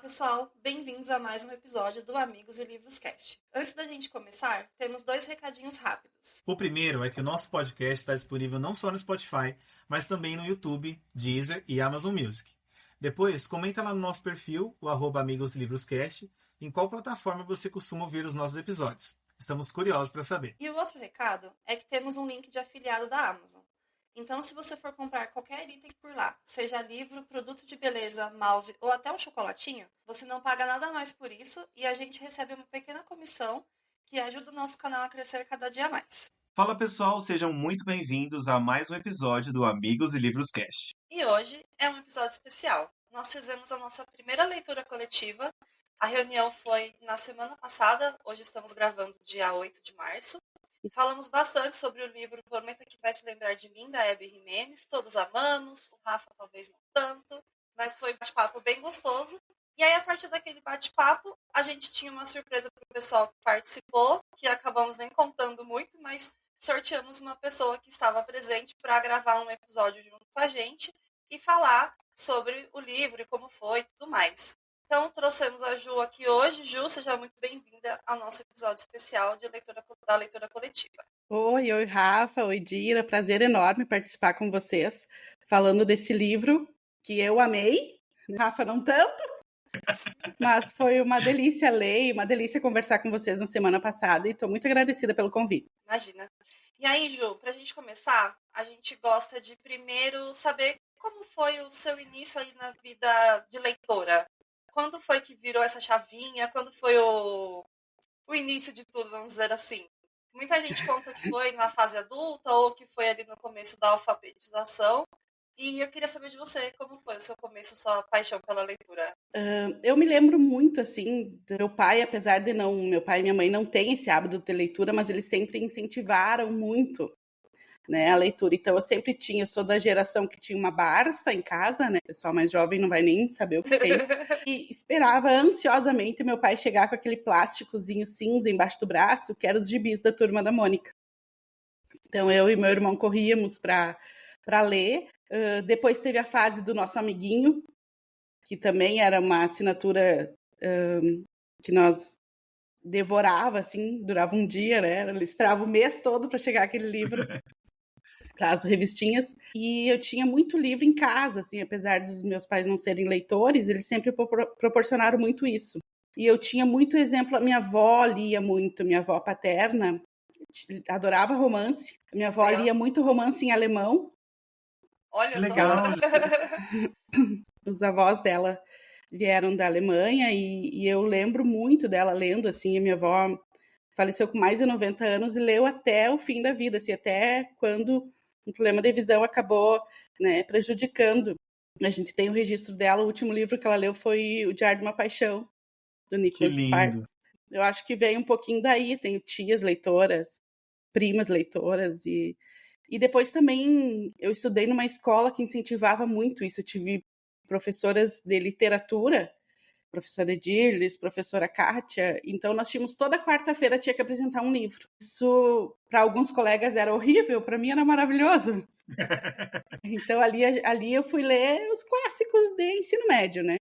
pessoal, bem-vindos a mais um episódio do Amigos e Livros Cast. Antes da gente começar, temos 2 recadinhos rápidos. O primeiro é que o nosso podcast está disponível não só no Spotify, mas também no YouTube, Deezer e Amazon Music. Depois, comenta lá no nosso perfil, o @amigoslivroscast, em qual plataforma você costuma ouvir os nossos episódios. Estamos curiosos para saber. E o outro recado é que temos um link de afiliado da Amazon. Então, se você for comprar qualquer item por lá, seja livro, produto de beleza, mouse ou até um chocolatinho, você não paga nada mais por isso e a gente recebe uma pequena comissão que ajuda o nosso canal a crescer cada dia mais. Fala pessoal, sejam muito bem-vindos a mais um episódio do Amigos e Livros Cast. E hoje é um episódio especial. Nós fizemos a nossa primeira leitura coletiva. A reunião foi na semana passada, hoje estamos gravando dia 8 de março. Falamos bastante sobre o livro Prometa que Vai Se Lembrar de Mim, da Hebe Jimenez. Todos amamos, o Rafa talvez não tanto, mas foi um bate-papo bem gostoso. E aí, a partir daquele bate-papo, a gente tinha uma surpresa para o pessoal que participou, que acabamos nem contando muito, mas sorteamos uma pessoa que estava presente para gravar um episódio junto com a gente e falar sobre o livro e como foi e tudo mais. Então, trouxemos a Ju aqui hoje. Ju, seja muito bem-vinda ao nosso episódio especial da leitura coletiva. Oi, Rafa, oi, Dira. Prazer enorme participar com vocês, falando desse livro que eu amei. Rafa, não tanto, mas foi uma delícia ler e uma delícia conversar com vocês na semana passada e estou muito agradecida pelo convite. Imagina. E aí, Ju, para a gente começar, a gente gosta de primeiro saber como foi o seu início aí na vida de leitora. Quando foi que virou essa chavinha? Quando foi o início de tudo, vamos dizer assim? Muita gente conta que foi na fase adulta ou que foi ali no começo da alfabetização. E eu queria saber de você, como foi o seu começo, sua paixão pela leitura? Eu me lembro muito, assim, do meu pai, apesar de meu pai e minha mãe não têm esse hábito de ter leitura, mas eles sempre incentivaram muito, né, a leitura. Então eu sou da geração que tinha uma Barça em casa, né, o pessoal mais jovem não vai nem saber o que é isso, e esperava ansiosamente meu pai chegar com aquele plásticozinho cinza embaixo do braço, que era os gibis da Turma da Mônica. Então eu e meu irmão corríamos para ler. Depois teve a fase do nosso amiguinho, que também era uma assinatura que nós devorava, assim, durava um dia, né, ele esperava o mês todo para chegar aquele livro para as revistinhas, e eu tinha muito livro em casa, assim, apesar dos meus pais não serem leitores, eles sempre proporcionaram muito isso. E eu tinha muito exemplo, a minha avó lia muito, minha avó paterna adorava romance, minha avó lia muito romance em alemão. Olha legal. Só! Os avós dela vieram da Alemanha e eu lembro muito dela lendo, assim, a minha avó faleceu com mais de 90 anos e leu até o fim da vida, assim, até quando um problema de visão acabou, né, prejudicando. A gente tem o registro dela, o último livro que ela leu foi O Diário de uma Paixão, do Nicholas Sparks. Eu acho que veio um pouquinho daí, tenho tias leitoras, primas leitoras, e depois também eu estudei numa escola que incentivava muito isso, eu tive professoras de literatura, professora Edirles, professora Kátia, então nós tínhamos toda quarta-feira tinha que apresentar um livro. Isso para alguns colegas era horrível, para mim era maravilhoso. Então ali eu fui ler os clássicos de ensino médio, né?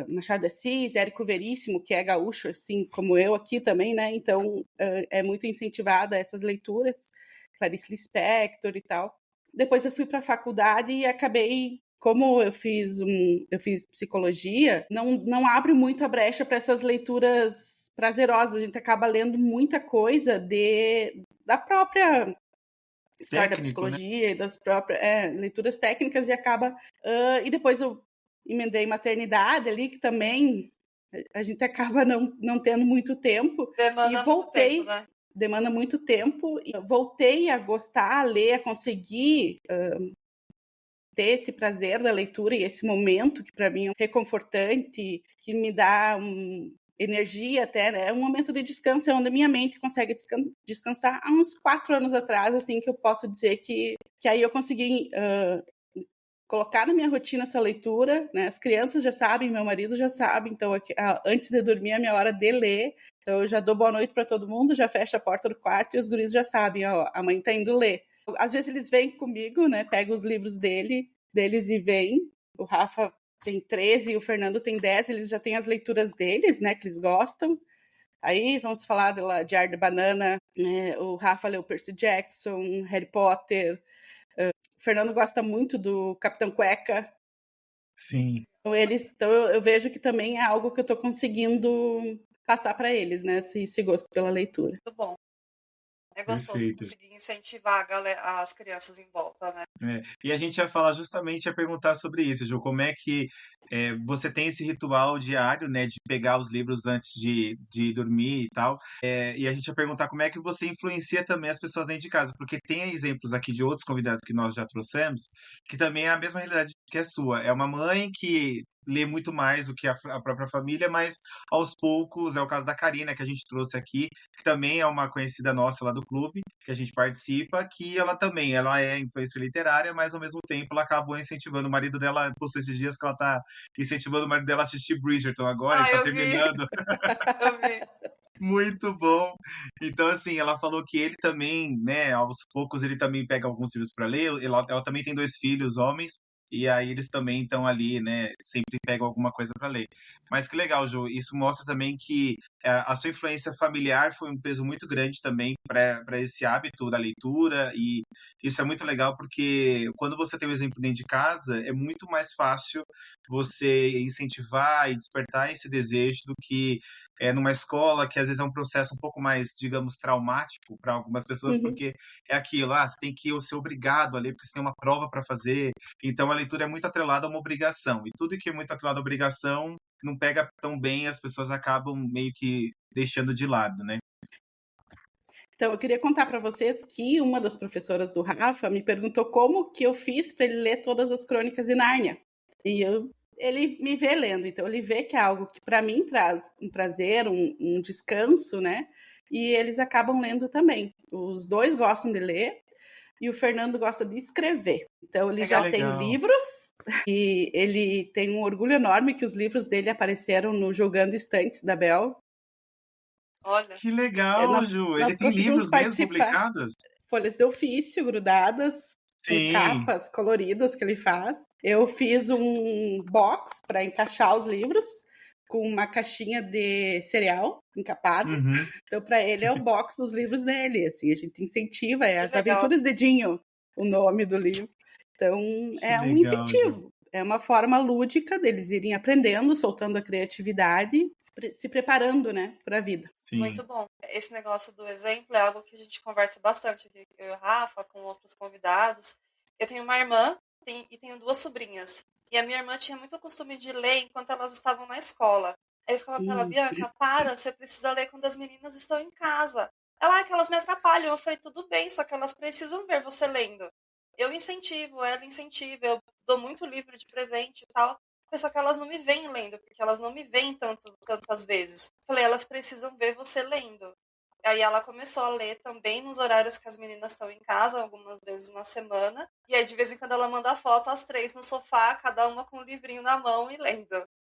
Machado de Assis, Érico Veríssimo, que é gaúcho, assim como eu aqui também, né? Então é muito incentivada essas leituras, Clarice Lispector e tal. Depois eu fui para a faculdade e acabei, como eu fiz psicologia, não abre muito a brecha para essas leituras prazerosas. A gente acaba lendo muita coisa da própria história da psicologia, né? E das próprias leituras técnicas, e acaba... e depois eu emendei maternidade ali, que também a gente acaba não tendo muito tempo. Demanda muito tempo, né? Demanda muito tempo. E voltei a gostar, a ler, a conseguir ter esse prazer da leitura e esse momento que para mim é reconfortante, que me dá energia até, né? É um momento de descanso, é onde a minha mente consegue descansar. Há uns 4 anos atrás, assim, que eu posso dizer que aí eu consegui colocar na minha rotina essa leitura, né? As crianças já sabem, meu marido já sabe, então antes de dormir é a minha hora de ler, então eu já dou boa noite para todo mundo, já fecho a porta do quarto e os guris já sabem, ó, a mãe tá indo ler. Às vezes eles vêm comigo, né? Pego os livros deles e vêm. O Rafa tem 13 e o Fernando tem 10, eles já têm as leituras deles, né, que eles gostam. Aí vamos falar de Diário de Banana, né, o Rafa leu Percy Jackson, Harry Potter, o Fernando gosta muito do Capitão Cueca. Sim. Então eu vejo que também é algo que eu estou conseguindo passar para eles, né, esse gosto pela leitura. Muito bom. É gostoso Perfeito. conseguir incentivar as crianças em volta, né? E a gente ia falar justamente, ia perguntar sobre isso, Ju, como é que você tem esse ritual diário, né, de pegar os livros antes de dormir e tal, e a gente ia perguntar como é que você influencia também as pessoas dentro de casa, porque tem exemplos aqui de outros convidados que nós já trouxemos, que também é a mesma realidade que a sua, é uma mãe que lê muito mais do que a própria família, mas aos poucos, é o caso da Karina, que a gente trouxe aqui, que também é uma conhecida nossa lá do clube, que a gente participa, que ela é influência literária, mas ao mesmo tempo ela acabou incentivando o marido dela, postou esses dias que ela tá incentivando o marido dela a assistir Bridgerton agora, Ah, está eu vi, terminando. eu vi. Muito bom. Então, assim, ela falou que ele também, né, aos poucos ele também pega alguns livros para ler. Ela também tem 2 filhos, homens, e aí eles também estão ali, né, sempre pegam alguma coisa para ler. Mas que legal, Ju. Isso mostra também que a sua influência familiar foi um peso muito grande também para esse hábito da leitura, e isso é muito legal porque quando você tem o exemplo dentro de casa, é muito mais fácil você incentivar e despertar esse desejo do que numa escola, que às vezes é um processo um pouco mais, digamos, traumático para algumas pessoas, Uhum. porque é aquilo, você tem que ser obrigado a ler, porque você tem uma prova para fazer. Então a leitura é muito atrelada a uma obrigação. E tudo que é muito atrelado à obrigação não pega tão bem, as pessoas acabam meio que deixando de lado, né? Então, eu queria contar para vocês que uma das professoras do Rafa me perguntou como que eu fiz para ele ler todas as crônicas de Nárnia. E ele me vê lendo, então ele vê que é algo que para mim traz um prazer, um descanso, né? E eles acabam lendo também. Os dois gostam de ler e o Fernando gosta de escrever. Então ele Legal. já tem Legal. livros e ele tem um orgulho enorme que os livros dele apareceram no Jogando Estantes da Bel. Olha, Que legal, Nós, Ju. Ele nós tem conseguimos livros mesmo participar. publicados? Folhas de ofício grudadas, com Sim. capas coloridas que ele faz. Eu fiz um box para encaixar os livros, com uma caixinha de cereal encapada. Uhum. Então, para ele é o box dos livros dele. Assim, a gente incentiva, que As legal. Aventuras de Dinho, o nome do livro. Então, Que é um legal, Ju. incentivo. É uma forma lúdica deles irem aprendendo, soltando a criatividade, se preparando, né, para a vida. Sim. Muito bom. Esse negócio do exemplo é algo que a gente conversa bastante aqui, eu e o Rafa, com outros convidados. Eu tenho uma irmã e tenho 2 sobrinhas. E a minha irmã tinha muito costume de ler enquanto elas estavam na escola. Aí eu ficava pra ela, Bianca, para, você precisa ler quando as meninas estão em casa. Ela, que elas me atrapalham. Eu falei, tudo bem, só que elas precisam ver você lendo. Eu incentivo, ela incentiva, eu dou muito livro de presente e tal. Só que elas não me veem lendo, porque elas não me veem tantas vezes. Falei, elas precisam ver você lendo. Aí ela começou a ler também nos horários que as meninas estão em casa, algumas vezes na semana. E aí, de vez em quando, ela manda foto, as 3 no sofá, cada uma com um livrinho na mão e lendo.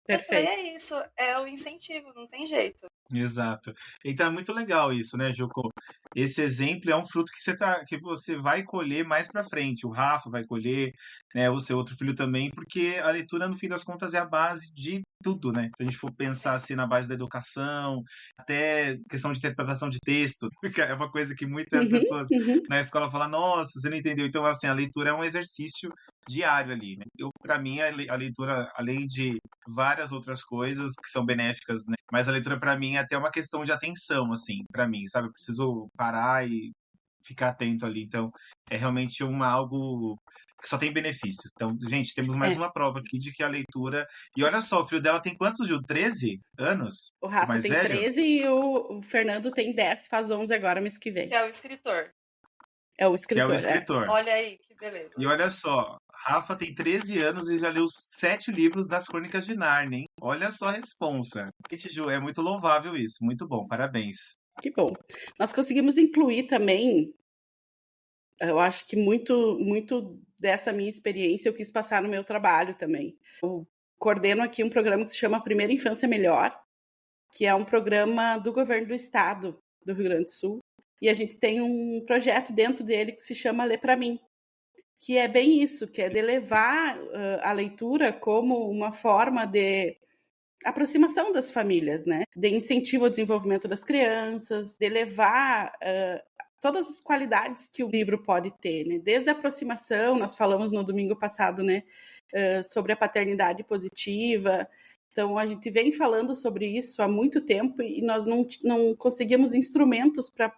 Eu falei, Perfeito. é isso, é o incentivo, não tem jeito. Exato. Então é muito legal isso, né, Juco? Esse exemplo é um fruto que você vai colher mais pra frente. O Rafa vai colher, né, o seu outro filho também, porque a leitura, no fim das contas, é a base de tudo, né? Se a gente for pensar Sim. assim na base da educação, até questão de interpretação de texto, que é uma coisa que muitas pessoas Uhum. na escola falam, nossa, você não entendeu. Então, assim, a leitura é um exercício diário ali, né? Para mim, a leitura, além de várias outras coisas que são benéficas, né? Mas a leitura para mim é até uma questão de atenção, assim, para mim, sabe? Eu preciso parar e ficar atento ali. Então, é realmente algo que só tem benefícios. Então, gente, temos mais É. uma prova aqui de que a leitura. E olha só, o filho dela tem quantos, Gil? 13 anos? O O Rafa mais tem velho? 13 e o Fernando tem 10, faz 11 agora, mês que vem. Que é o escritor. É o Que é o escritor, é. escritor. Olha aí, que beleza. E olha só, Rafa tem 13 anos e já leu 7 livros das Crônicas de Nárnia, hein? Olha só a responsa. Gente, Ju, é muito louvável isso. Muito bom, parabéns. Que bom. Nós conseguimos incluir também, eu acho que muito dessa minha experiência eu quis passar no meu trabalho também. Eu coordeno aqui um programa que se chama Primeira Infância Melhor, que é um programa do governo do estado do Rio Grande do Sul. E a gente tem um projeto dentro dele que se chama Lê Pra Mim, que é bem isso, que é de levar a leitura como uma forma de aproximação das famílias, né? De incentivo ao desenvolvimento das crianças, de levar todas as qualidades que o livro pode ter, né? Desde a aproximação, nós falamos no domingo passado, né? Sobre a paternidade positiva. Então, a gente vem falando sobre isso há muito tempo e nós não conseguimos instrumentos para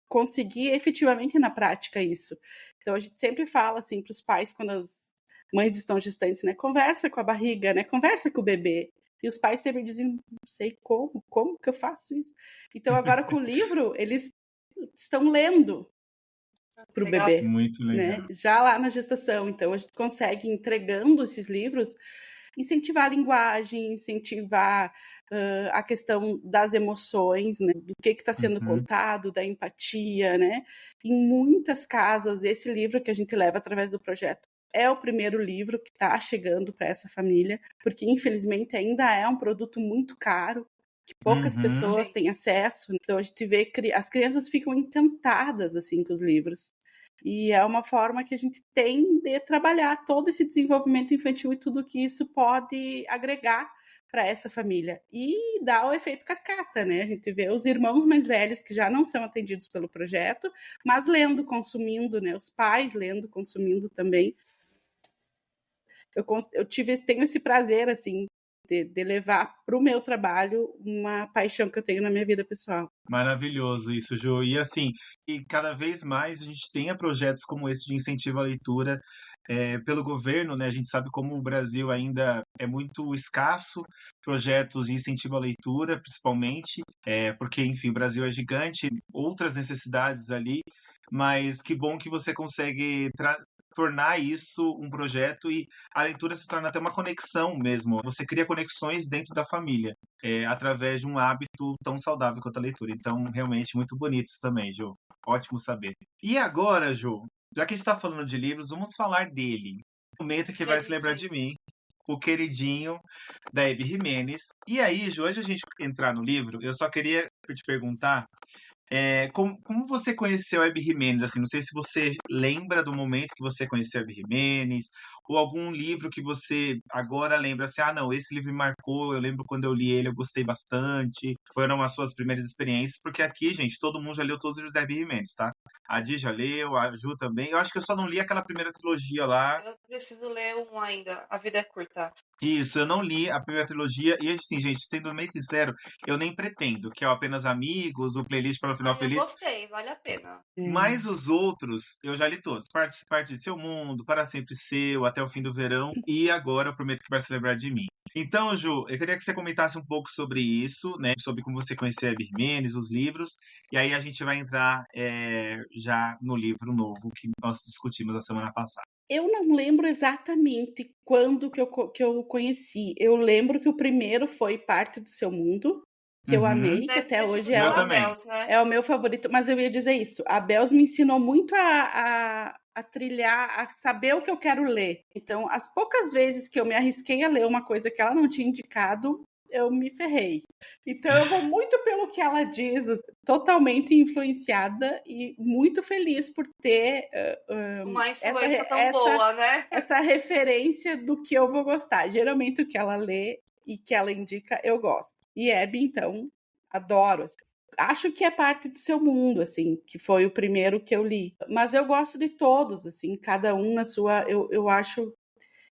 conseguir efetivamente na prática isso. Então, a gente sempre fala assim para os pais, quando as mães estão gestantes, né? Conversa com a barriga, né? Conversa com o bebê. E os pais sempre dizem, não sei como que eu faço isso? Então, agora com o livro, eles estão lendo para o bebê. Muito legal. Né? Já lá na gestação. Então, a gente consegue, entregando esses livros, incentivar a linguagem, incentivar a questão das emoções, né? Do que está sendo contado, da empatia, né? Em muitas casas, esse livro que a gente leva através do projeto é o primeiro livro que está chegando para essa família, porque infelizmente ainda é um produto muito caro, que poucas pessoas têm acesso. Então a gente vê que as crianças ficam encantadas assim com os livros. E é uma forma que a gente tem de trabalhar todo esse desenvolvimento infantil e tudo que isso pode agregar para essa família. E dá o efeito cascata, né? A gente vê os irmãos mais velhos que já não são atendidos pelo projeto, mas lendo, consumindo, né? Os pais lendo, consumindo também. Tenho esse prazer, assim, de levar para o meu trabalho uma paixão que eu tenho na minha vida pessoal. Maravilhoso isso, Ju. E assim, e cada vez mais a gente tenha projetos como esse de incentivo à leitura pelo governo, né? A gente sabe como o Brasil ainda é muito escasso projetos de incentivo à leitura, principalmente, porque, enfim, o Brasil é gigante, outras necessidades ali, mas que bom que você consegue tornar isso um projeto e a leitura se torna até uma conexão mesmo. Você cria conexões dentro da família, através de um hábito tão saudável quanto a leitura. Então, realmente, muito bonito isso também, Ju. Ótimo saber. E agora, Ju, já que a gente está falando de livros, vamos falar dele. O momento que vai se lembrar de mim, o queridinho da Hebe Jimenez. E aí, Ju, antes de a gente entrar no livro, eu só queria te perguntar como você conheceu a Hebe Jimenez? Assim, não sei se você lembra do momento que você conheceu a Hebe Jimenez, ou algum livro que você agora lembra assim, não, esse livro me marcou, eu lembro quando eu li ele, eu gostei bastante. Foram as suas primeiras experiências, porque aqui, gente, todo mundo já leu todos os livros da Hebe Jimenez, tá? A Di já leu, a Ju também. Eu acho que eu só não li aquela primeira trilogia lá. Eu preciso ler um ainda. A Vida é Curta. Isso, eu não li a primeira trilogia, e assim, gente, sendo bem sincero, eu nem pretendo, que é o Apenas Amigos, o Playlist para o Final Eu Feliz. gostei, vale a pena. Mas os outros, eu já li todos. Parte de Seu Mundo, Para Sempre Seu, Até o Fim do Verão, e agora eu prometo que vai se lembrar de mim. Então, Ju, eu queria que você comentasse um pouco sobre isso, né? Sobre como você conheceu a Hebe Jimenez, os livros, e aí a gente vai entrar já no livro novo que nós discutimos a semana passada. Eu não lembro exatamente quando que eu conheci. Eu lembro que o primeiro foi Parte do Seu Mundo, que eu amei, que até hoje é o meu favorito. Mas eu ia dizer isso. A Bells me ensinou muito a trilhar, a saber o que eu quero ler. Então, as poucas vezes que eu me arrisquei a ler uma coisa que ela não tinha indicado, eu me ferrei. Então, eu vou muito pelo que ela diz, totalmente influenciada e muito feliz por ter uma influência tão boa, né? Essa referência do que eu vou gostar. Geralmente, o que ela lê e que ela indica, eu gosto. E Hebe, então, adoro. Assim. Acho que é Parte do Seu Mundo, assim, que foi o primeiro que eu li. Mas eu gosto de todos, assim, cada um na sua... Eu acho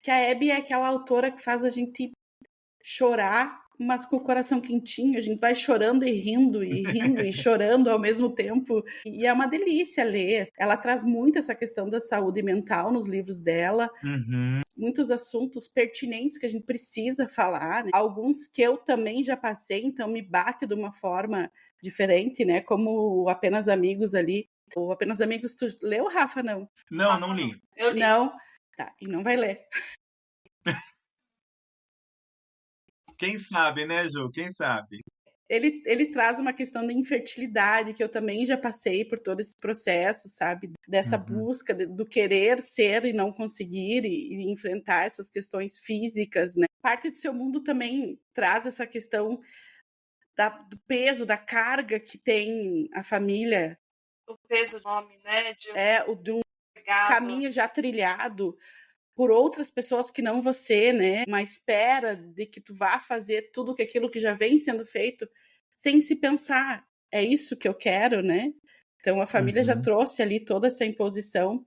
que a Hebe é aquela autora que faz a gente chorar, mas com o coração quentinho, a gente vai chorando e chorando ao mesmo tempo, e é uma delícia ler. Ela traz muito essa questão da saúde mental nos livros dela, muitos assuntos pertinentes que a gente precisa falar, né? Alguns que eu também já passei, então me bate de uma forma diferente, né? Como o Apenas Amigos ali. O Apenas Amigos, tu leu, Rafa? Não. Não li. Eu li. Não? Tá, e não vai ler. Quem sabe, né, Ju? Quem sabe? Ele traz uma questão da infertilidade, que eu também já passei por todo esse processo, sabe? Dessa busca do querer ser e não conseguir e enfrentar essas questões físicas, né? Parte do Seu Mundo também traz essa questão do peso, da carga que tem a família. O peso do nome, né? De um legado. caminho já trilhado por outras pessoas que não você, né? Uma espera de que tu vá fazer tudo aquilo que já vem sendo feito sem se pensar, é isso que eu quero, né? Então a família já trouxe ali toda essa imposição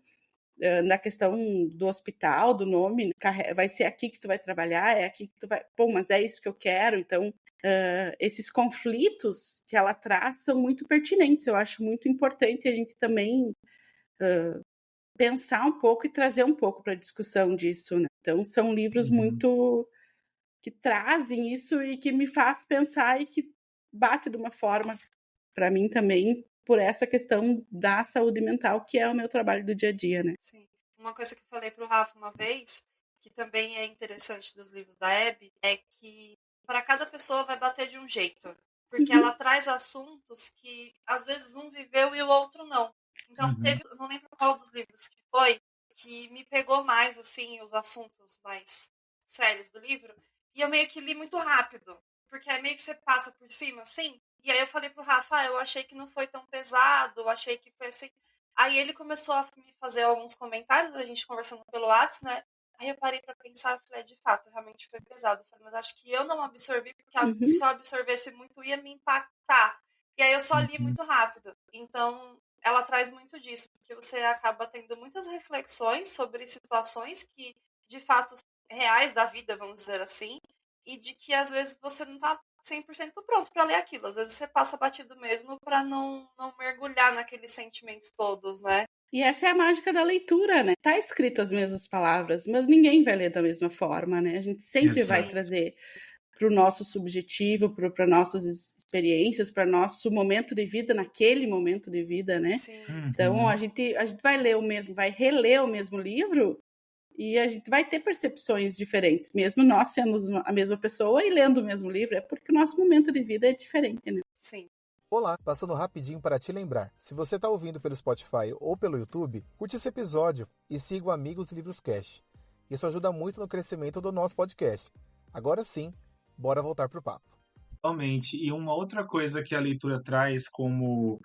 na questão do hospital, do nome, vai ser aqui que tu vai trabalhar, é aqui que tu vai... Pô, mas é isso que eu quero. Então, esses conflitos que ela traz são muito pertinentes. Eu acho muito importante a gente também pensar um pouco e trazer um pouco para a discussão disso, né? Então, são livros muito... que trazem isso e que me faz pensar e que bate de uma forma, para mim também, por essa questão da saúde mental, que é o meu trabalho do dia a dia, né? Sim. Uma coisa que eu falei pro Rafa uma vez, que também é interessante dos livros da Abby, é que para cada pessoa vai bater de um jeito. Porque ela traz assuntos que às vezes um viveu e o outro não. Então teve, eu não lembro qual dos livros que foi, que me pegou mais, assim, os assuntos mais sérios do livro, e eu meio que li muito rápido. Porque aí meio que você passa por cima, assim, e aí eu falei pro Rafa, eu achei que não foi tão pesado, eu achei que foi assim. Aí ele começou a me fazer alguns comentários, a gente conversando pelo WhatsApp, né? Aí eu parei pra pensar e falei, de fato, realmente foi pesado. Eu falei, mas acho que eu não absorvi, porque se eu absorvesse muito ia me impactar. E aí eu só li muito rápido. Então, ela traz muito disso, porque você acaba tendo muitas reflexões sobre situações que, de fato, reais da vida, vamos dizer assim, e de que às vezes você não tá 100% pronto para ler aquilo. Às vezes você passa batido mesmo para não mergulhar naqueles sentimentos todos, né? E essa é a mágica da leitura, né? Tá escrito as mesmas palavras, mas ninguém vai ler da mesma forma, né? A gente sempre vai trazer para o nosso subjetivo, para nossas experiências, para nosso momento de vida, naquele momento de vida, né? Sim. Então a gente vai ler o mesmo, vai reler o mesmo livro e a gente vai ter percepções diferentes, mesmo nós sendo a mesma pessoa e lendo o mesmo livro, é porque o nosso momento de vida é diferente, né? Sim. Olá, passando rapidinho para te lembrar. Se você está ouvindo pelo Spotify ou pelo YouTube, curte esse episódio e siga o Amigos Livros Cast. Isso ajuda muito no crescimento do nosso podcast. Agora sim, bora voltar pro papo. Realmente. E uma outra coisa que a leitura traz como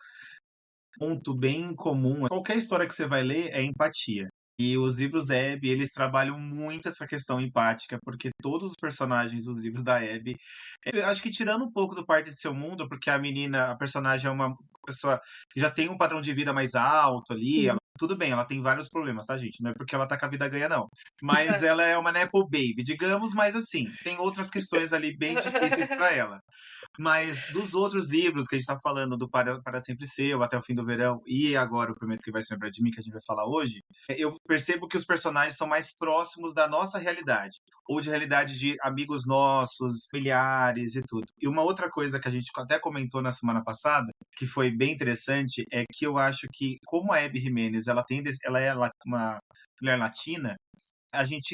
ponto bem comum, qualquer história que você vai ler é empatia. E os livros da Abby, eles trabalham muito essa questão empática, porque todos os personagens dos livros da Abby, eu acho que tirando um pouco do Parte de Seu Mundo, porque a menina, a personagem é uma pessoa que já tem um padrão de vida mais alto ali, tudo bem, ela tem vários problemas, tá, gente? Não é porque ela tá com a vida ganha, não. Mas ela é uma Nepo Baby, digamos, mas assim, tem outras questões ali bem difíceis para ela. Mas dos outros livros que a gente está falando, do Para Sempre Seu, Até o Fim do Verão, e agora o Prometo que Vai Se Lembrar de Mim, que a gente vai falar hoje, eu percebo que os personagens são mais próximos da nossa realidade, ou de realidade de amigos nossos, familiares e tudo. E uma outra coisa que a gente até comentou na semana passada, que foi bem interessante, é que eu acho que, como a Abby Jimenez, ela é uma mulher latina, a gente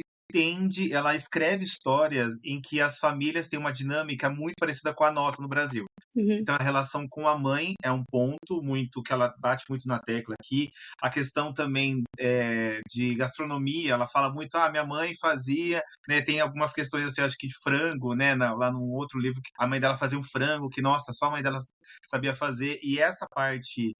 ela escreve histórias em que as famílias têm uma dinâmica muito parecida com a nossa no Brasil. Então, a relação com a mãe é um ponto muito que ela bate muito na tecla aqui. A questão também de gastronomia, ela fala muito, minha mãe fazia, né? Tem algumas questões, assim, acho que de frango, né? Lá num outro livro, a mãe dela fazia um frango, que, nossa, só a mãe dela sabia fazer. E essa parte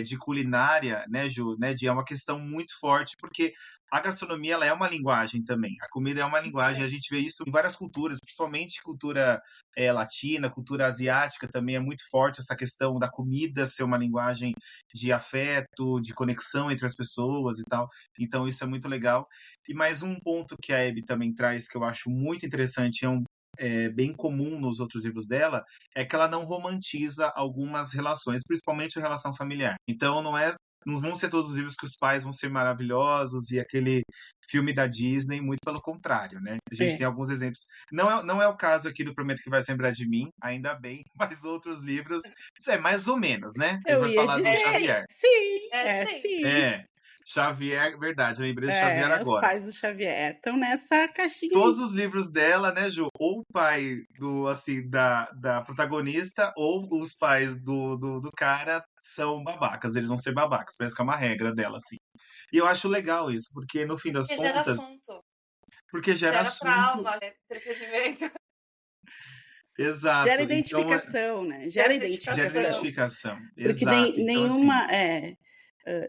de culinária, né, Ju, né, é uma questão muito forte, porque a gastronomia, ela é uma linguagem também. A comida é uma linguagem. A gente vê isso em várias culturas, principalmente cultura latina, cultura asiática também é muito forte essa questão da comida ser uma linguagem de afeto, de conexão entre as pessoas e tal. Então isso é muito legal. E mais um ponto que a Abby também traz, que eu acho muito interessante, bem comum nos outros livros dela, é que ela não romantiza algumas relações, principalmente a relação familiar. Então não vão ser todos os livros que os pais vão ser maravilhosos e aquele filme da Disney, muito pelo contrário, né? A gente tem alguns exemplos. Não é o caso aqui do Prometo que Vai Se Lembrar de Mim, ainda bem, mas outros livros, é mais ou menos, né? A gente vai falar do Xavier. Sim. Sim. Xavier, verdade, eu lembrei do Xavier agora. Os pais do Xavier estão nessa caixinha. Todos os livros dela, né, Ju? Ou o pai da protagonista, ou os pais do cara são babacas. Eles vão ser babacas. Parece que é uma regra dela, assim. E eu acho legal isso, porque no fim das contas... Gera assunto. Porque gera assunto. Trauma, entretenimento. Exato. Gera identificação, né? Gera identificação. Porque exato.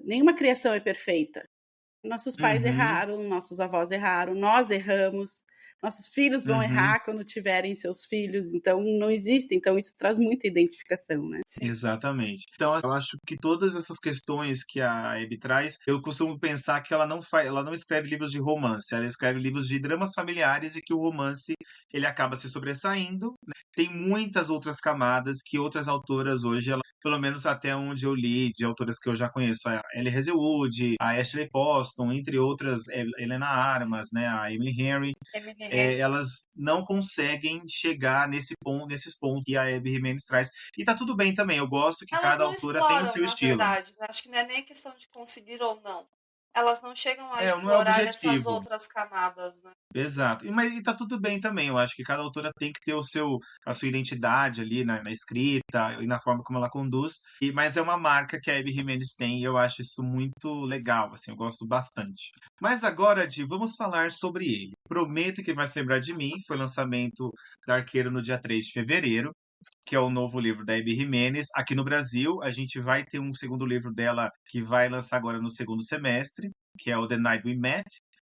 Nenhuma criação é perfeita. Nossos pais erraram, nossos avós erraram, nós erramos, nossos filhos vão errar quando tiverem seus filhos, então não existe, então isso traz muita identificação, né? Sim. Exatamente. Então, eu acho que todas essas questões que a Abby traz, eu costumo pensar que ela não escreve livros de romance, ela escreve livros de dramas familiares e que o romance ele acaba se sobressaindo, né? Tem muitas outras camadas que outras autoras hoje, pelo menos até onde eu li, de autoras que eu já conheço, a Ellie Hazelwood, a Ashley Poston, entre outras, Helena Armas, né, a Emily Henry, elas não conseguem chegar nesses pontos que a Abby Jimenez traz. E tá tudo bem também, eu gosto que Elas cada não autora tem o exploram, seu na estilo. verdade, né? Acho que não é nem questão de conseguir ou não. Elas não chegam a Não é explorar essas objetivo. outras camadas, né? Exato. E tá tudo bem também. Eu acho que cada autora tem que ter a sua identidade ali na escrita e na forma como ela conduz. Mas é uma marca que a Abby Jimenez tem e eu acho isso muito legal, assim, eu gosto bastante. Mas agora, Di, vamos falar sobre ele. Prometo que vai se lembrar de mim. Foi lançamento da Arqueiro no dia 3 de fevereiro, que é o novo livro da Abby Jimenez. Aqui no Brasil, a gente vai ter um segundo livro dela que vai lançar agora no segundo semestre, que é o The Night We Met,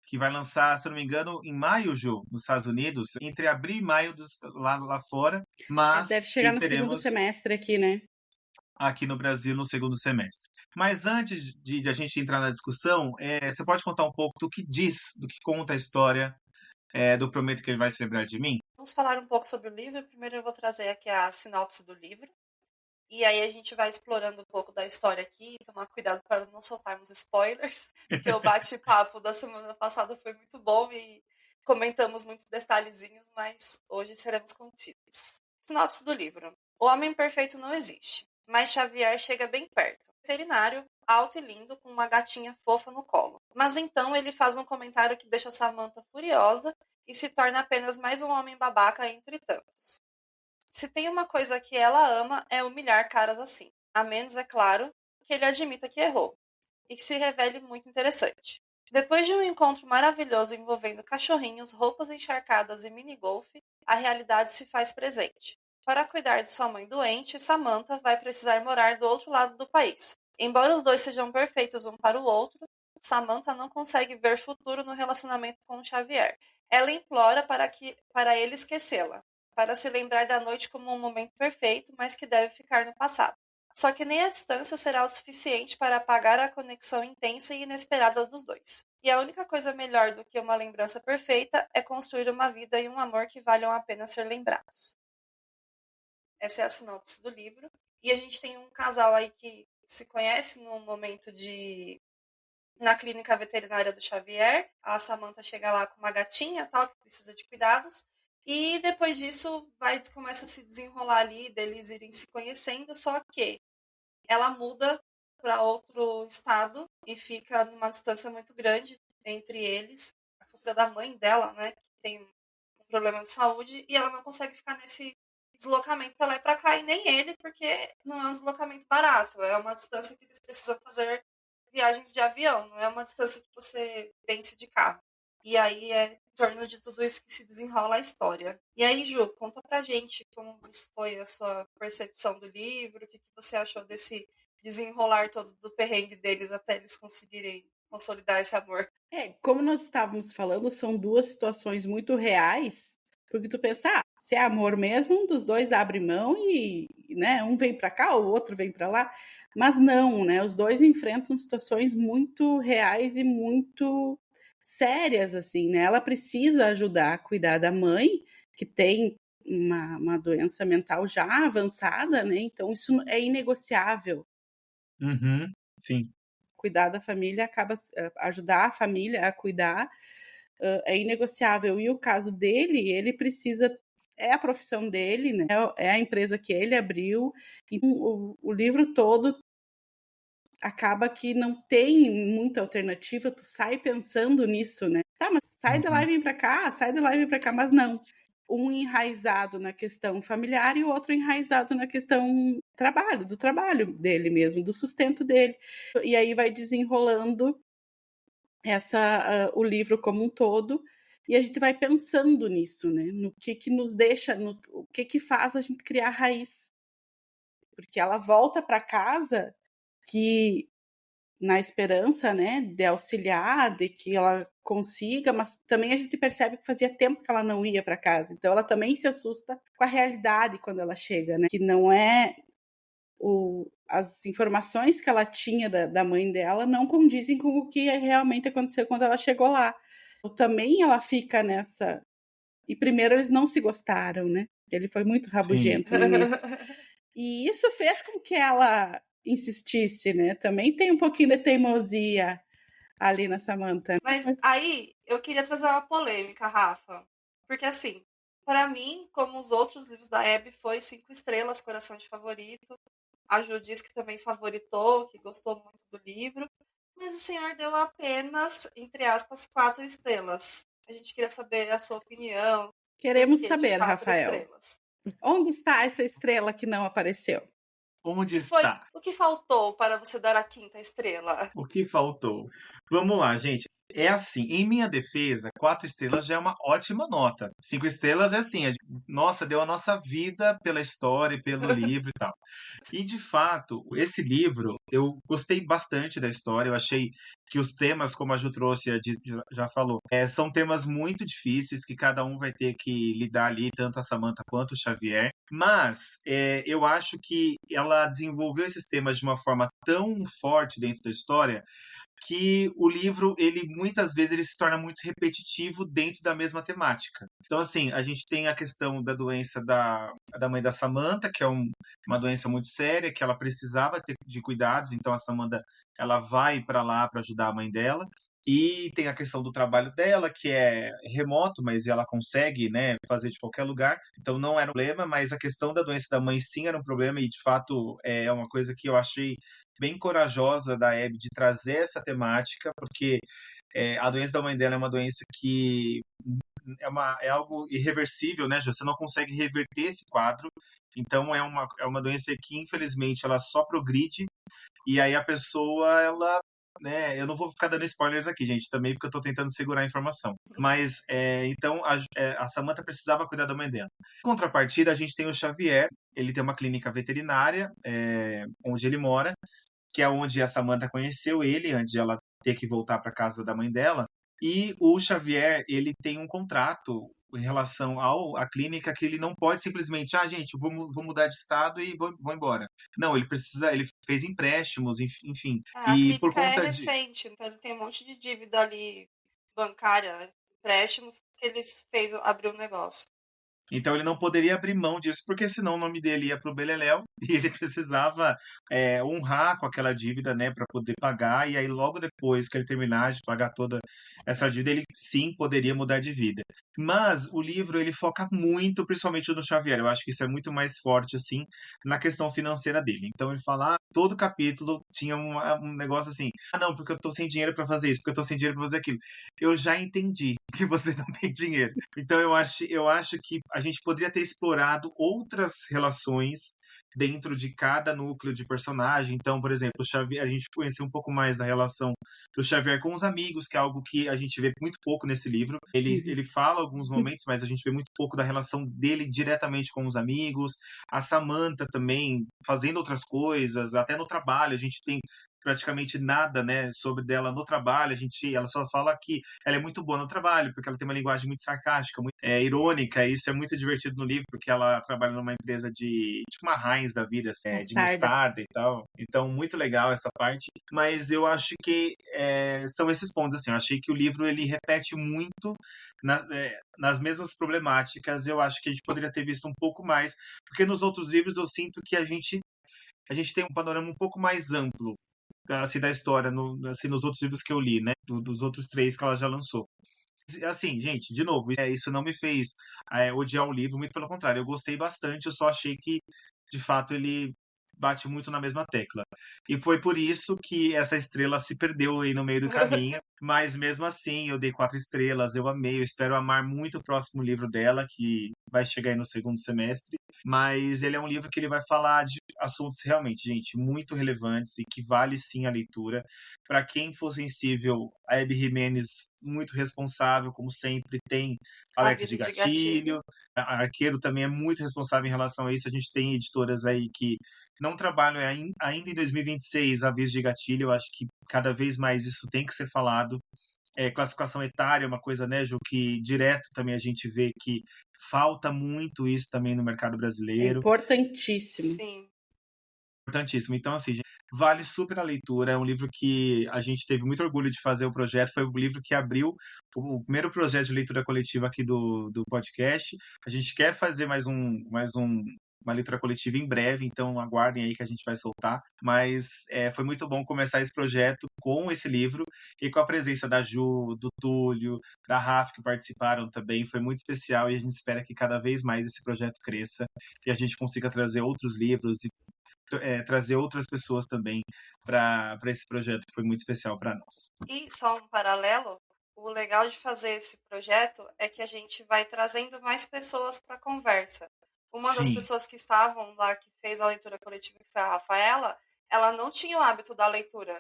que vai lançar, se não me engano, em maio, Ju, nos Estados Unidos, entre abril e maio lá fora, Deve mas chegar que no segundo teremos semestre aqui, né? aqui no Brasil no segundo semestre. Mas antes de a gente entrar na discussão, você pode contar um pouco do que conta a história do Prometo que ele vai se lembrar de mim? Vamos falar um pouco sobre o livro. Primeiro eu vou trazer aqui a sinopse do livro. E aí a gente vai explorando um pouco da história aqui, tomar cuidado para não soltarmos spoilers, porque o bate-papo da semana passada foi muito bom e comentamos muitos detalhezinhos, mas hoje seremos contidos. Sinopse do livro. O homem perfeito não existe, mas Xavier chega bem perto. Veterinário, alto e lindo, com uma gatinha fofa no colo. Mas então ele faz um comentário que deixa Samantha furiosa e se torna apenas mais um homem babaca entre tantos. Se tem uma coisa que ela ama é humilhar caras assim. A menos, é claro, que ele admita que errou. E que se revele muito interessante. Depois de um encontro maravilhoso envolvendo cachorrinhos, roupas encharcadas e mini-golfe, a realidade se faz presente. Para cuidar de sua mãe doente, Samantha vai precisar morar do outro lado do país. Embora os dois sejam perfeitos um para o outro, Samantha não consegue ver futuro no relacionamento com Xavier. Ela implora para ele esquecê-la, para se lembrar da noite como um momento perfeito, mas que deve ficar no passado. Só que nem a distância será o suficiente para apagar a conexão intensa e inesperada dos dois. E a única coisa melhor do que uma lembrança perfeita é construir uma vida e um amor que valham a pena ser lembrados. Essa é a sinopse do livro. E a gente tem um casal aí que se conhece no momento na clínica veterinária do Xavier. A Samantha chega lá com uma gatinha, tal, que precisa de cuidados. E depois disso começa a se desenrolar ali, deles irem se conhecendo, só que ela muda para outro estado e fica numa distância muito grande entre eles. A culpa da mãe dela, né, que tem um problema de saúde, e ela não consegue ficar nesse deslocamento para lá e para cá, e nem ele, porque não é um deslocamento barato, é uma distância que eles precisam fazer viagens de avião, não é uma distância que você vence de carro. E aí é em torno de tudo isso que se desenrola a história. E aí, Ju, conta pra gente como foi a sua percepção do livro, o que você achou desse desenrolar todo do perrengue deles até eles conseguirem consolidar esse amor. Como nós estávamos falando, são duas situações muito reais, porque tu pensa, se é amor mesmo, um dos dois abre mão e, né, um vem para cá, o outro vem para lá, mas não, né, os dois enfrentam situações muito reais e muito sérias, assim, né, ela precisa ajudar a cuidar da mãe, que tem uma doença mental já avançada, né, então isso é inegociável. Sim. Cuidar da família ajudar a família a cuidar é inegociável. E o caso dele, ele precisa, é a profissão dele, né? É a empresa que ele abriu. Então, o livro todo acaba que não tem muita alternativa, tu sai pensando nisso, né? Tá, mas sai de lá e vem pra cá, sai de lá e vem pra cá, mas não. Um enraizado na questão familiar e o outro enraizado na questão do trabalho dele mesmo, do sustento dele. E aí vai desenrolando o livro como um todo, e a gente vai pensando nisso, né? No que nos deixa, o que faz a gente criar raiz. Porque ela volta para casa que na esperança, né, de auxiliar, de que ela consiga, mas também a gente percebe que fazia tempo que ela não ia para casa, então ela também se assusta com a realidade quando ela chega, né, que não é as informações que ela tinha da mãe dela não condizem com o que realmente aconteceu quando ela chegou lá. Então, também ela fica nessa... E primeiro eles não se gostaram, né? Ele foi muito rabugento no início. E isso fez com que ela insistisse, né? Também tem um pouquinho de teimosia ali na Samantha. Mas aí eu queria trazer uma polêmica, Rafa. Porque assim, para mim, como os outros livros da Abby, foi 5 estrelas, coração de favorito. A Ju disse que também favoritou, que gostou muito do livro. Mas o senhor deu apenas, entre aspas, 4 estrelas. A gente queria saber a sua opinião. Queremos Por que de saber, 4 Rafael. estrelas? Onde está essa estrela que não apareceu? Onde Que foi está? o que faltou para você dar a 5ª estrela? O que faltou? Vamos lá, gente. É assim, em minha defesa, 4 estrelas já é uma ótima nota. 5 estrelas é assim, nossa, deu a nossa vida pela história, pelo livro e tal. E, de fato, esse livro, eu gostei bastante da história, eu achei que os temas, como a Ju trouxe, já falou, são temas muito difíceis, que cada um vai ter que lidar ali, tanto a Samantha quanto o Xavier, mas eu acho que ela desenvolveu esses temas de uma forma tão forte dentro da história, que o livro, ele muitas vezes ele se torna muito repetitivo dentro da mesma temática. Então, assim, a gente tem a questão da doença da mãe da Samantha, que é uma doença muito séria, que ela precisava ter de cuidados, então a Samantha, ela vai para lá para ajudar a mãe dela. E tem a questão do trabalho dela, que é remoto, mas ela consegue, né, fazer de qualquer lugar. Então não era um problema, mas a questão da doença da mãe sim era um problema e de fato é uma coisa que eu achei bem corajosa da Abby de trazer essa temática, porque a doença da mãe dela é uma doença que é algo irreversível, né, Jô? Você não consegue reverter esse quadro. Então é uma doença que infelizmente ela só progride e aí a pessoa ela, né, eu não vou ficar dando spoilers aqui, gente, também porque eu tô tentando segurar a informação. Mas, então, a Samantha precisava cuidar da mãe dela. Em contrapartida, a gente tem o Xavier, ele tem uma clínica veterinária, onde ele mora, que é onde a Samantha conheceu ele, antes de ela ter que voltar para casa da mãe dela. E o Xavier, ele tem um contrato em relação à clínica que ele não pode simplesmente, gente, vou mudar de estado e vou embora. Não, ele fez empréstimos, enfim. A E por clínica é conta de, recente, então ele tem um monte de dívida ali bancária, empréstimos, que ele abriu um negócio. Então ele não poderia abrir mão disso, porque senão o nome dele ia para o Beleléu e ele precisava honrar com aquela dívida, né, para poder pagar. E aí logo depois que ele terminar de pagar toda essa dívida, ele sim poderia mudar de vida. Mas o livro ele foca muito, principalmente no Xavier. Eu acho que isso é muito mais forte assim na questão financeira dele. Então ele fala, todo capítulo tinha um negócio assim, não, porque eu tô sem dinheiro para fazer isso, porque eu tô sem dinheiro para fazer aquilo. Eu já entendi que você não tem dinheiro. Então eu acho que a gente poderia ter explorado outras relações dentro de cada núcleo de personagem. Então, por exemplo, o Xavier, a gente conheceu um pouco mais da relação do Xavier com os amigos, que é algo que a gente vê muito pouco nesse livro. Ele fala alguns momentos, mas a gente vê muito pouco da relação dele diretamente com os amigos. A Samantha também fazendo outras coisas, até no trabalho a gente tem praticamente nada, né, sobre dela no trabalho. Ela só fala que ela é muito boa no trabalho, porque ela tem uma linguagem muito sarcástica, muito irônica, e isso é muito divertido no livro, porque ela trabalha numa empresa tipo uma Heinz da vida, assim, de mostarda e tal. Então, muito legal essa parte. Mas eu acho que são esses pontos, assim, eu achei que o livro, ele repete muito nas mesmas problemáticas. Eu acho que a gente poderia ter visto um pouco mais, porque nos outros livros eu sinto que a gente tem um panorama um pouco mais amplo assim, da história, assim, nos outros livros que eu li, né? Dos outros 3 que ela já lançou. Assim, gente, de novo, isso não me fez odiar o livro, muito pelo contrário, eu gostei bastante, eu só achei que, de fato, ele bate muito na mesma tecla. E foi por isso que essa estrela se perdeu aí no meio do caminho, mas mesmo assim eu dei 4 estrelas, eu amei, eu espero amar muito o próximo livro dela, que vai chegar aí no segundo semestre, mas ele é um livro que ele vai falar de assuntos realmente, gente, muito relevantes e que vale sim a leitura. Para quem for sensível, a Abby Jimenez, muito responsável, como sempre, tem alerta de Aviso de gatilho. gatilho. A Arqueiro também é muito responsável em relação a isso. A gente tem editoras aí que não trabalho ainda em 2026 aviso de gatilho. Eu acho que cada vez mais isso tem que ser falado. Classificação etária é uma coisa, né, Ju, que direto também a gente vê que falta muito isso também no mercado É brasileiro. importantíssimo. Sim. Importantíssimo. Então, assim, vale super a leitura. É um livro que a gente teve muito orgulho de fazer o projeto. Foi o livro que abriu o primeiro projeto de leitura coletiva aqui do podcast. A gente quer fazer uma leitura coletiva em breve, então aguardem aí que a gente vai soltar. Mas foi muito bom começar esse projeto com esse livro e com a presença da Ju, do Túlio, da Rafa, que participaram também. Foi muito especial e a gente espera que cada vez mais esse projeto cresça e a gente consiga trazer outros livros e trazer outras pessoas também para esse projeto que foi muito especial para nós. E só um paralelo, o legal de fazer esse projeto é que a gente vai trazendo mais pessoas para a conversa. Uma das Sim, pessoas que estavam lá, que fez a leitura coletiva, que foi a Rafaela, ela não tinha o hábito da leitura.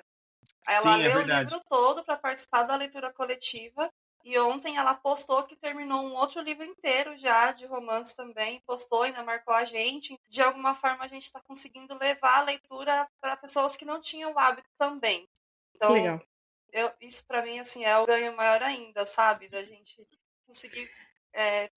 Ela sim, é leu o verdade. livro todo para participar da leitura coletiva. E ontem ela postou que terminou um outro livro inteiro já, de romance também. Postou, ainda marcou a gente. De alguma forma, a gente está conseguindo levar a leitura para pessoas que não tinham o hábito também. Que Então, legal. isso para mim assim, é o ganho maior ainda, sabe? Da gente conseguir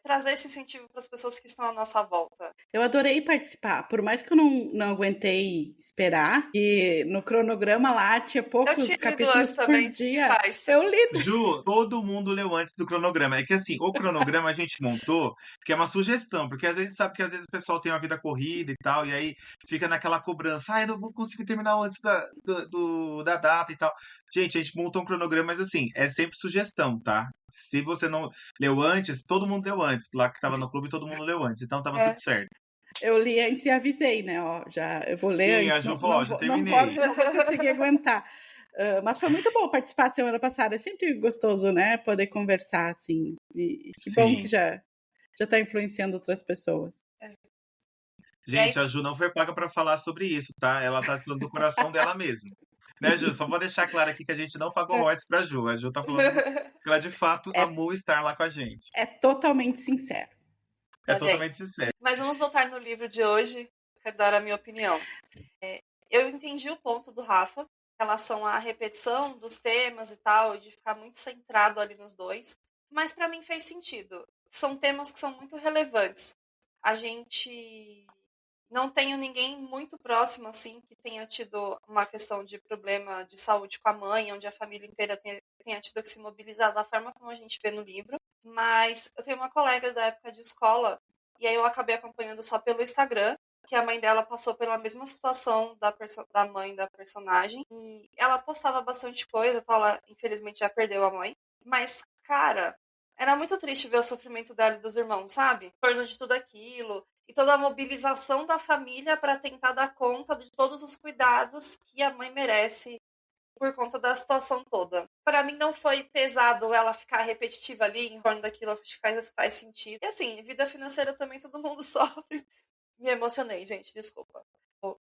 trazer esse incentivo para as pessoas que estão à nossa volta. Eu adorei participar, por mais que eu não aguentei esperar, e no cronograma lá tinha Eu poucos tinha lido capítulos antes por também, fique em dia. paz. Eu li. Ju, todo mundo leu antes do cronograma. É que assim, o cronograma a gente montou, que é uma sugestão, porque às vezes sabe que às vezes o pessoal tem uma vida corrida e tal, e aí fica naquela cobrança, eu não vou conseguir terminar antes da data e tal. Gente, a gente montou um cronograma, mas assim, é sempre sugestão, tá? Se você não leu antes, todo mundo leu antes. Lá que tava no clube, todo mundo leu antes, então tava tudo É. certo. Eu li antes e avisei, né? Ó, já eu vou ler Sim, a antes, Ju falou, ó, já não vou terminei. conseguir aguentar. Mas foi muito bom participar semana passada. É sempre gostoso, né? Poder conversar assim. E que bom Sim. que já está influenciando outras pessoas. E aí, Gente, a Ju não foi paga pra falar sobre isso, tá? Ela tá falando do coração dela mesmo. Né, Ju? Só vou deixar claro aqui que a gente não pagou royalties pra Ju. A Ju tá falando que ela de fato É, amou estar lá com a gente. é totalmente sincero. É olha aí. totalmente sincero. Mas vamos voltar no livro de hoje, quero dar a minha opinião. Eu entendi o ponto do Rafa em relação à repetição dos temas e tal, e de ficar muito centrado ali nos dois, mas para mim fez sentido. São temas que são muito relevantes. A gente não tem ninguém muito próximo assim que tenha tido uma questão de problema de saúde com a mãe, onde a família inteira tenha tido que se mobilizar da forma como a gente vê no livro. Mas eu tenho uma colega da época de escola, e aí eu acabei acompanhando só pelo Instagram, que a mãe dela passou pela mesma situação da mãe da personagem. E ela postava bastante coisa, tal, ela infelizmente já perdeu a mãe. Mas, cara, era muito triste ver o sofrimento dela e dos irmãos, sabe? Em torno de tudo aquilo. E toda a mobilização da família para tentar dar conta de todos os cuidados que a mãe merece por conta da situação toda. Para mim não foi pesado ela ficar repetitiva ali em torno daquilo, acho que faz sentido. E assim, vida financeira também todo mundo sofre. Me emocionei, gente, desculpa.